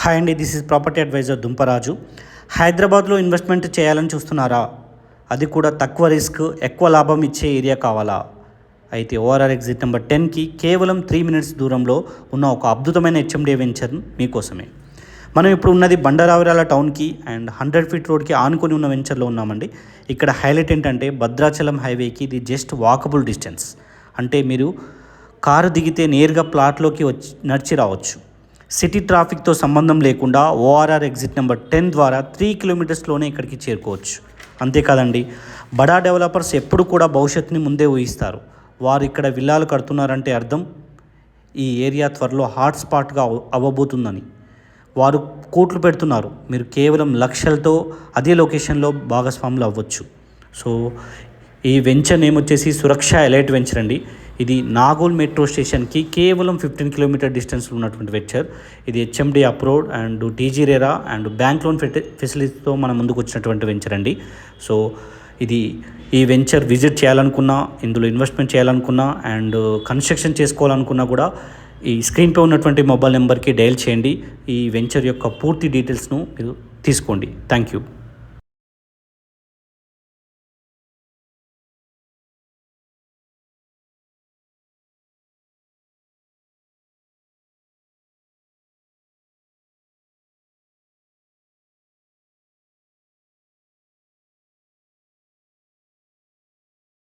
Hi అండి, this is property advisor Dumparaju. హైదరాబాద్లో investment చేయాలని చూస్తున్నారా? అది కూడా తక్కువ రిస్క్, ఎక్కువ లాభం ఇచ్చే ఏరియా కావాలా? అయితే ఓఆర్ఆర్ ఎగ్జిట్ నెంబర్ 10కి కేవలం 3 minutes దూరంలో ఉన్న ఒక అద్భుతమైన హెచ్ఎండిఏ వెంచర్ మీకోసమే. మనం ఇప్పుడు ఉన్నది బండరావిరాల టౌన్కి అండ్ 100 feet రోడ్కి ఆనుకొని ఉన్న వెంచర్లో ఉన్నామండి. ఇక్కడ హైలైట్ ఏంటంటే భద్రాచలం హైవేకి ఇది జస్ట్ వాకబుల్ డిస్టెన్స్. అంటే మీరు కారు దిగితే నేరుగా ప్లాట్లోకి నడిచి రావచ్చు. సిటీ ట్రాఫిక్తో సంబంధం లేకుండా ఓఆర్ఆర్ ఎగ్జిట్ నెంబర్ 10 ద్వారా 3 kilometersలోనే ఇక్కడికి చేరుకోవచ్చు. అంతేకాదండి, బడా డెవలపర్స్ ఎప్పుడు కూడా భవిష్యత్తుని ముందే ఊహిస్తారు. వారు ఇక్కడ విల్లాలు కడుతున్నారంటే అర్థం ఈ ఏరియా త్వరలో హాట్స్పాట్గా అవ్వబోతుందని. వారు కోట్లు పెడుతున్నారు, మీరు కేవలం లక్షలతో అదే లొకేషన్లో భాగస్వాములు అవ్వచ్చు. సో ఈ వెంచర్ నేమ్ వచ్చేసి సురక్ష ఎలైట్ వెంచర్ అండి. ఇది నాగోల్ మెట్రో స్టేషన్కి కేవలం 15 kilometer డిస్టెన్స్లో ఉన్నటువంటి వెంచర్. ఇది HMD approved and TG RERA and bank loan ఫెసిలిటీతో మన ముందుకు వచ్చినటువంటి వెంచర్ అండి. సో ఈ వెంచర్ విజిట్ చేయాలనుకున్నా, ఇందులో ఇన్వెస్ట్మెంట్ చేయాలనుకున్నా అండ్ కన్స్ట్రక్షన్ చేసుకోవాలనుకున్నా కూడా ఈ స్క్రీన్పై ఉన్నటువంటి మొబైల్ నెంబర్కి డయల్ చేయండి. ఈ వెంచర్ యొక్క పూర్తి డీటెయిల్స్ను మీరు తీసుకోండి. Thank you.